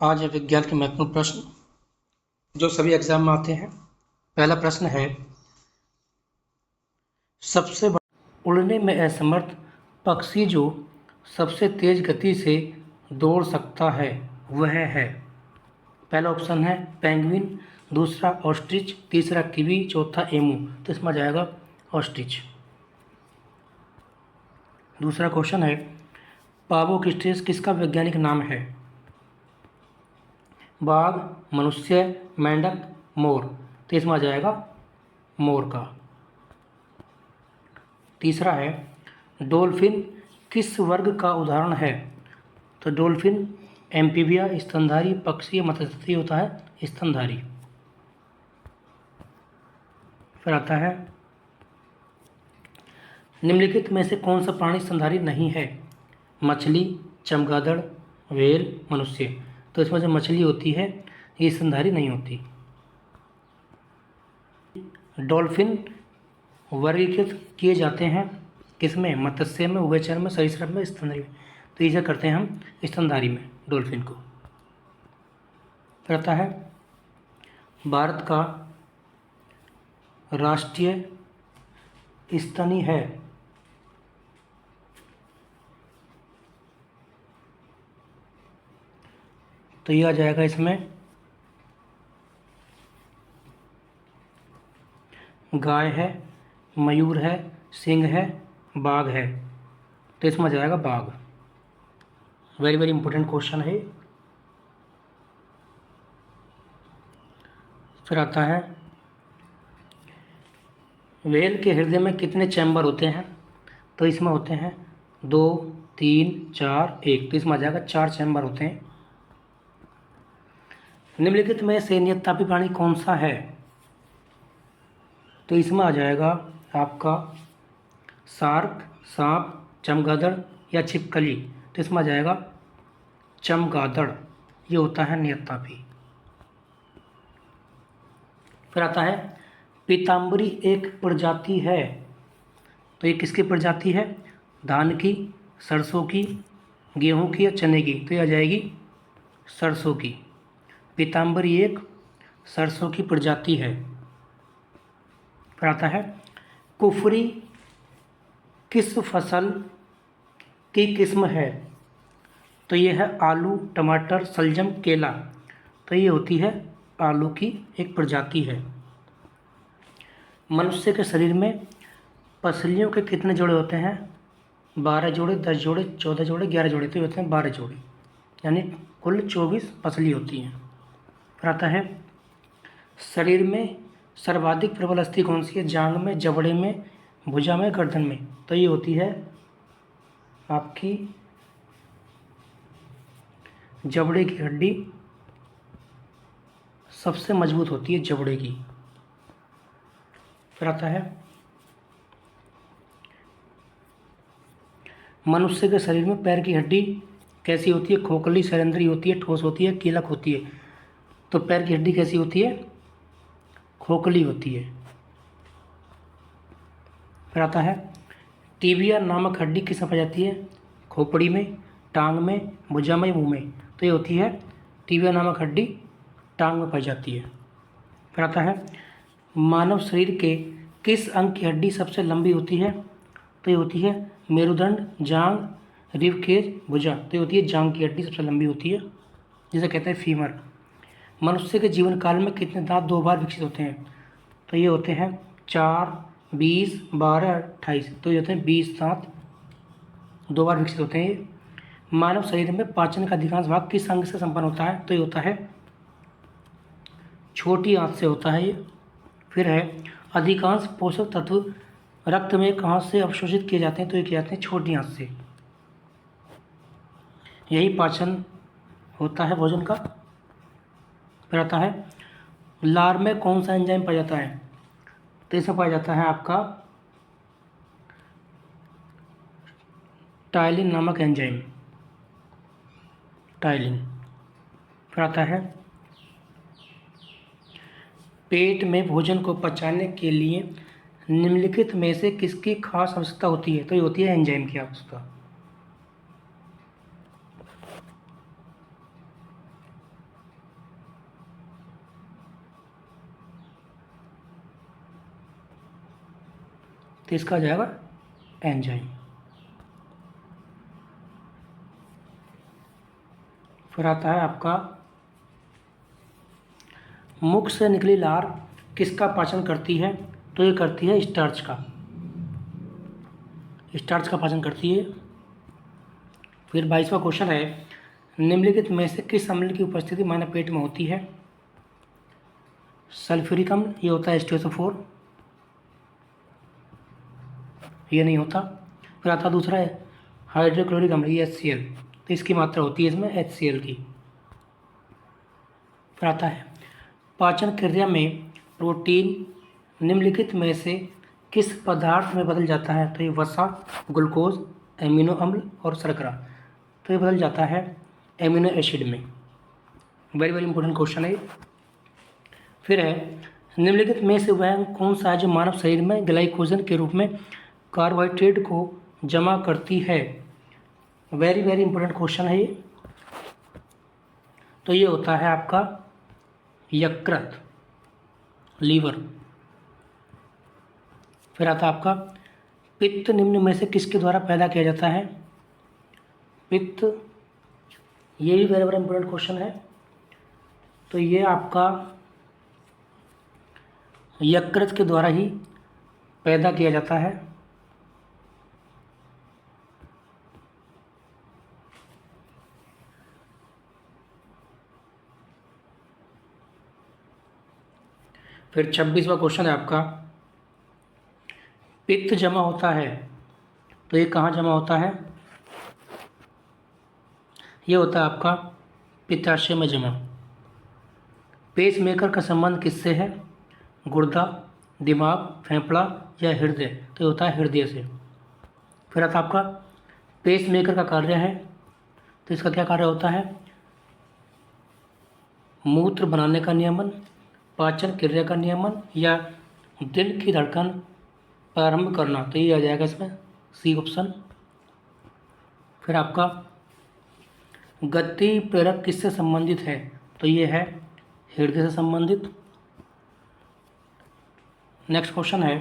आज है विज्ञान के महत्वपूर्ण प्रश्न जो सभी एग्जाम में आते हैं। पहला प्रश्न है, सबसे बड़ा उड़ने में असमर्थ पक्षी जो सबसे तेज गति से दौड़ सकता है वह है। पहला ऑप्शन है पेंगुइन, दूसरा ऑस्ट्रिच, तीसरा किवी, चौथा एमू। तो इसमें आ जाएगा ऑस्ट्रिच। दूसरा क्वेश्चन है, पावोक्स्ट्रिच किसका वैज्ञानिक नाम है? बाघ, मनुष्य, मेंढक, मोर। तो इसमें आ जाएगा मोर का। तीसरा है, डॉल्फिन किस वर्ग का उदाहरण है? तो डॉल्फिन एम्फीबिया, स्तनधारी, पक्षी, मत्स्यी होता है स्तनधारी। फिर आता है, निम्नलिखित में से कौन सा प्राणी स्तनधारी नहीं है? मछली, चमगादड़, व्हेल, मनुष्य। तो इसमें जो मछली होती है ये स्तनधारी नहीं होती। डॉल्फिन वर्गीकृत किए जाते हैं किसमें? मत्स्य में, उभयचर में, सरीसृप में, स्तनधारी में। तो इसे करते हैं हम स्तनधारी में डॉल्फिन को। फिर आता है, भारत का राष्ट्रीय स्तनी है। तो ये आ जाएगा इसमें गाय है, मयूर है, सिंह है, बाघ है। तो इसमें आ जाएगा बाघ। वेरी वेरी इंपॉर्टेंट क्वेश्चन है। फिर आता है, व्हेल के हृदय में कितने चैम्बर होते हैं? तो इसमें होते हैं 2, 3, 4, 1। तो इसमें आ जाएगा 4 चैम्बर होते हैं। निम्नलिखित में से नियततापी प्राणी कौन सा है? तो इसमें आ जाएगा आपका शार्क, सांप, चमगादड़ या छिपकली। तो इसमें आ जाएगा चमगादड़, ये होता है नियततापी। फिर आता है, पीताम्बरी एक प्रजाति है। तो ये किसकी प्रजाति है? धान की, सरसों की, गेहूं की या चने की? तो ये आ जाएगी सरसों की। पीताम्बरी एक सरसों की प्रजाति है। फिर आता है, कुफरी किस फसल की किस्म है? तो ये है आलू, टमाटर, शलजम, केला। तो ये होती है आलू की एक प्रजाति है। मनुष्य के शरीर में पसलियों के कितने जोड़े होते हैं? 12 जोड़े, 10 जोड़े, 14 जोड़े, 11 जोड़े। तो ये होते हैं 12 जोड़े, यानी कुल 24 पसली होती हैं। फिर आता है, शरीर में सर्वाधिक प्रबल अस्थि कौन सी है? जांघ में, जबड़े में, भुजा में, गर्दन में। तो ये होती है आपकी जबड़े की हड्डी सबसे मजबूत होती है, जबड़े की। फिर आता है, मनुष्य के शरीर में पैर की हड्डी कैसी होती है? खोखली, सरेंद्री होती है, ठोस होती है, कीलक होती है। तो पैर की हड्डी कैसी होती है? खोखली होती है। फिर आता है, टीबिया नामक हड्डी किस में पाई जाती है? खोपड़ी में, टांग में, भुजा में, मुंह में। तो ये होती है टीबिया नामक हड्डी टांग में पाई जाती है। फिर आता है, मानव शरीर के किस अंग की हड्डी सबसे लंबी होती है? तो ये होती है मेरुदंड, जांघ, रिबकेज, भुजा। तो ये होती है जांघ की हड्डी सबसे लंबी होती है, जिसे कहते हैं फीमर। मनुष्य के जीवन काल में कितने दांत 2 बार विकसित होते हैं? तो ये होते हैं 4, 20, 12, 28। तो ये होते हैं 20 दांत 2 बार विकसित होते हैं। मानव शरीर में पाचन का अधिकांश भाग किस अंग से संपन्न होता है? तो ये होता है छोटी आंत से होता है ये। फिर है, अधिकांश पोषक तत्व रक्त में कहाँ से अवशोषित किए जाते हैं? तो ये किए जाते हैं छोटी आंत से। यही पाचन होता है भोजन का। फिर आता है, लार में कौन सा एंजाइम पाया जाता है? तो इसमें पाया जाता है आपका टाइलिन नामक एंजाइम, टाइलिन। फिर आता है, पेट में भोजन को पचाने के लिए निम्नलिखित में से किसकी खास आवश्यकता होती है? तो ये होती है एंजाइम की आवश्यकता। तो इसका आ जाएगा एंजाइम। फिर आता है आपका मुख से निकली लार किसका पाचन करती है? तो ये करती है स्टार्च का, स्टार्च का पाचन करती है। फिर 22वां क्वेश्चन है, निम्नलिखित में से किस अम्ल की उपस्थिति मानव पेट में होती है? सल्फ्यूरिक अम्ल, ये होता है H2SO4, ये नहीं होता। फिर आता दूसरा है हाइड्रोक्लोरिक अम्ल, ये HCl, तो इसकी मात्रा होती है इसमें HCl की। फिर आता है पाचन क्रिया में प्रोटीन निम्नलिखित में से किस पदार्थ में बदल जाता है? तो ये वसा, ग्लूकोज, एमिनो अम्ल और शर्करा, तो ये बदल जाता है एमिनो एसिड में। वेरी वेरी इंपॉर्टेंट क्वेश्चन है। फिर है निम्नलिखित में से वह कौन सा है जो मानव शरीर में ग्लाइकोजन के रूप में कार्बोहाइड्रेट को जमा करती है? वेरी वेरी इंपॉर्टेंट क्वेश्चन है ये। तो ये होता है आपका यकृत, लीवर। फिर आता आपका पित्त निम्न में से किसके द्वारा पैदा किया जाता है? पित्त, ये भी वेरी वेरी इंपॉर्टेंट क्वेश्चन है। तो ये आपका यकृत के द्वारा ही पैदा किया जाता है। फिर 26वां क्वेश्चन है आपका, पित्त जमा होता है तो ये कहाँ जमा होता है? ये होता है आपका पित्ताशय में जमा। पेस मेकर का संबंध किससे है? गुर्दा, दिमाग, फेफड़ा या हृदय? तो ये होता है हृदय से। फिर आता आपका पेस मेकर का कार्य है, तो इसका क्या कार्य होता है? मूत्र बनाने का नियमन, पाचन क्रिया का नियमन या दिल की धड़कन प्रारंभ करना? तो ये आ जाएगा इसमें सी ऑप्शन। फिर आपका गति प्रेरक किससे संबंधित है? तो ये है हृदय से संबंधित। नेक्स्ट क्वेश्चन है,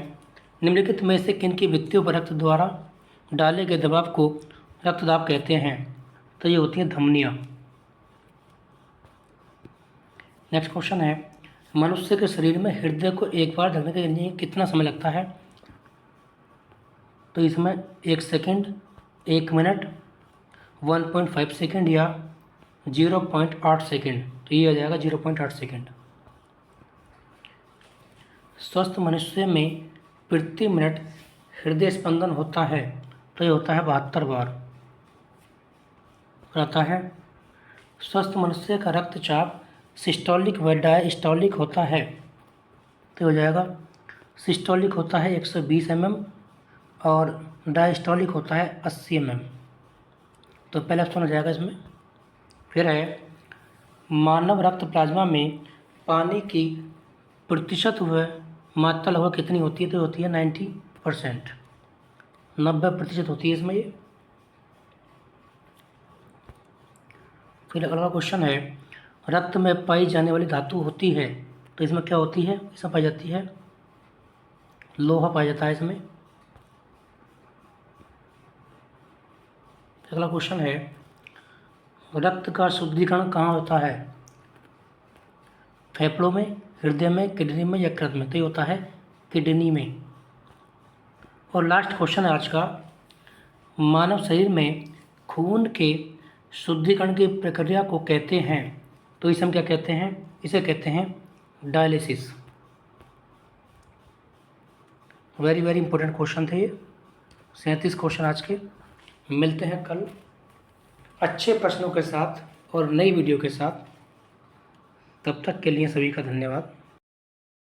निम्नलिखित में से किन की भित्तियों पर रक्त द्वारा डाले गए दबाव को रक्तदाब कहते हैं? तो ये होती हैं धमनियाँ। नेक्स्ट क्वेश्चन है, मनुष्य के शरीर में हृदय को एक बार धड़कने के लिए कितना समय लगता है? तो इसमें 1 सेकंड, 1 मिनट, 1.5 सेकंड या 0.8 सेकंड? तो ये आ जाएगा 0.8 सेकंड। स्वस्थ मनुष्य में प्रति मिनट हृदय स्पंदन होता है, तो ये होता है 72 बार। रहता है स्वस्थ मनुष्य का रक्तचाप सिस्टोलिक व डायस्टोलिक होता है, तो हो जाएगा सिस्टोलिक होता है 120 mm और डायस्टोलिक होता है 80 mm। तो पहला ऑप्शन हो जाएगा इसमें। फिर है मानव रक्त प्लाज्मा में पानी की प्रतिशत व मात्रा लगभग कितनी होती है? तो होती है 90%, 90% होती है इसमें ये। फिर अगला क्वेश्चन है, रक्त में पाई जाने वाली धातु होती है, तो इसमें क्या होती है? इसमें पाई जाती है लोहा पाया जाता है इसमें। अगला क्वेश्चन है, रक्त का शुद्धिकरण कहाँ होता है? फेफड़ों में, हृदय में, किडनी में, यकृत में? तो ये होता है किडनी में। और लास्ट क्वेश्चन है आज का, मानव शरीर में खून के शुद्धिकरण की प्रक्रिया को कहते हैं, तो इसे हम क्या कहते हैं? इसे कहते हैं dialysis. Very very important question थे ये, 37 क्वेश्चन आज के। मिलते हैं कल अच्छे प्रश्नों के साथ और नई वीडियो के साथ। तब तक के लिए सभी का धन्यवाद।